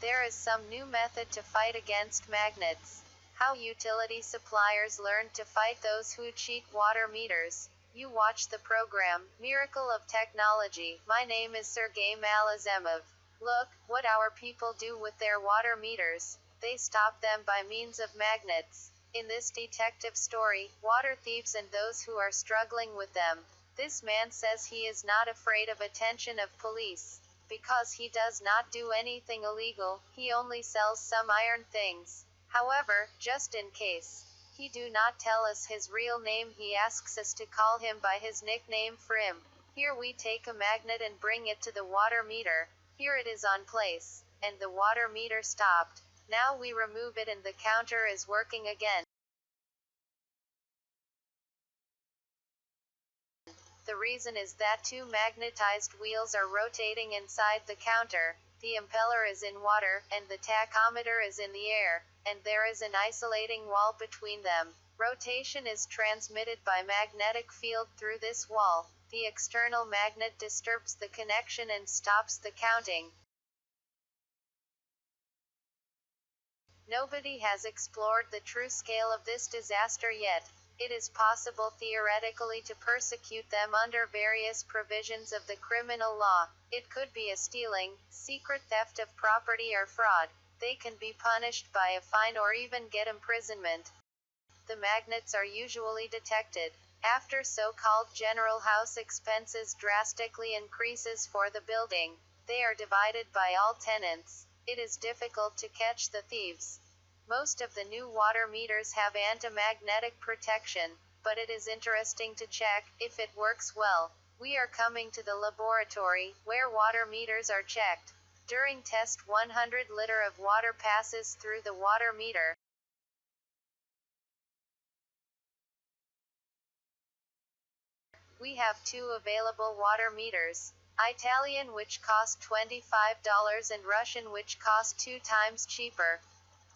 There is some new method to fight against magnets. How utility suppliers learned to fight those who cheat water meters. You watch the program, Miracle of Technology. My name is Sergey Malazemov. Look, what our people do with their water meters. They stop them by means of magnets. In this detective story, water thieves and those who are struggling with them. This man says he is not afraid of attention of police. Because he does not do anything illegal, he only sells some iron things. However, just in case he do not tell us his real name, he asks us to call him by his nickname Frim. Here we take a magnet and bring it to the water meter. Here it is on place, and the water meter stopped. Now we remove it and the counter is working again. The reason is that two magnetized wheels are rotating inside the counter, the impeller is in water, and the tachometer is in the air, and there is an isolating wall between them. Rotation is transmitted by magnetic field through this wall. The external magnet disturbs the connection and stops the counting. Nobody has explored the true scale of this disaster yet. It is possible theoretically to persecute them under various provisions of the criminal law. It could be a stealing, secret theft of property or fraud. They can be punished by a fine or even get imprisonment. The magnets are usually detected after so-called general house expenses drastically increases for the building. They are divided by all tenants. It is difficult to catch the thieves. Most of the new water meters have anti-magnetic protection, but it is interesting to check if it works well. We are coming to the laboratory, where water meters are checked. During test, 100 liter of water passes through the water meter. We have two available water meters. Italian, which cost $25, and Russian, which cost 2 times cheaper.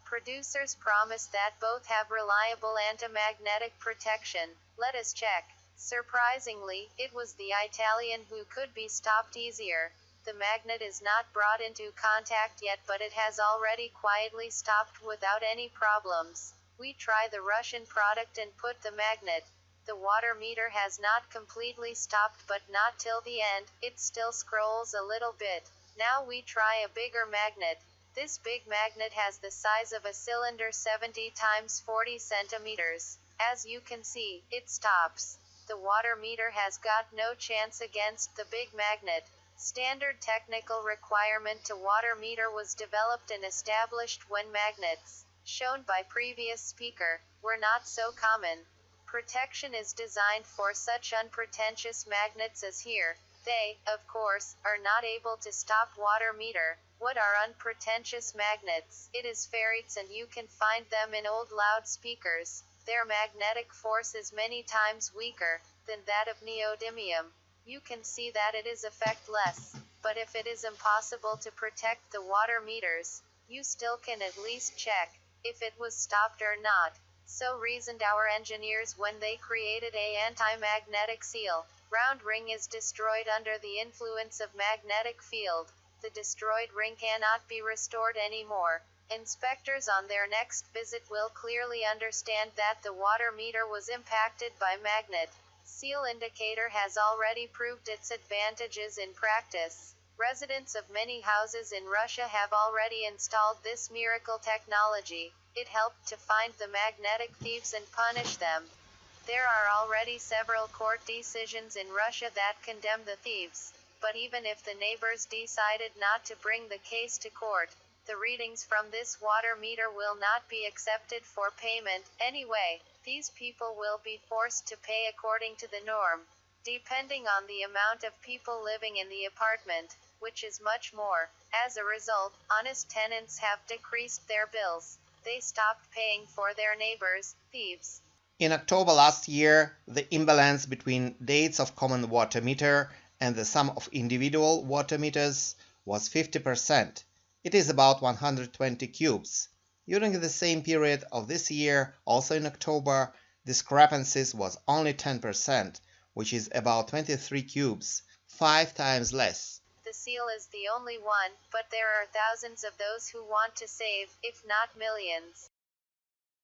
Producers promise that both have reliable anti-magnetic protection. Let us check. Surprisingly, it was the Italian who could be stopped easier. The magnet is not brought into contact yet, but it has already quietly stopped without any problems. We try the Russian product and put the magnet. The water meter has not completely stopped, but not till the end. It still scrolls a little bit. Now we try a bigger magnet. This big magnet has the size of a cylinder, 70 times 40 centimeters. As you can see, it stops. The water meter has got no chance against the big magnet. Standard technical requirement to water meter was developed and established when magnets, shown by previous speaker, were not so common. Protection is designed for such unpretentious magnets as here. They, of course, are not able to stop water meter. What are unpretentious magnets? It is ferrites, and you can find them in old loudspeakers. Their magnetic force is many times weaker than that of neodymium. You can see that it is effectless. But if it is impossible to protect the water meters, you still can at least check if it was stopped or not. So reasoned our engineers when they created a anti-magnetic seal. Round ring is destroyed under the influence of magnetic field. The destroyed ring cannot be restored anymore. Inspectors on their next visit will clearly understand that the water meter was impacted by magnet. Seal indicator has already proved its advantages in practice. Residents of many houses in Russia have already installed this miracle technology. It helped to find the magnetic thieves and punish them. There are already several court decisions in Russia that condemn the thieves. But even if the neighbors decided not to bring the case to court, the readings from this water meter will not be accepted for payment. Anyway, these people will be forced to pay according to the norm, depending on the amount of people living in the apartment, which is much more. As a result, honest tenants have decreased their bills. They stopped paying for their neighbors, thieves. In October last year, the imbalance between dates of common water meter and the sum of individual water meters was 50%. It is about 120 cubes. During the same period of this year, also in October, discrepancies was only 10%, which is about 23 cubes, 5 times less. The the seal is the only one, but there are thousands of those who want to save, if not millions.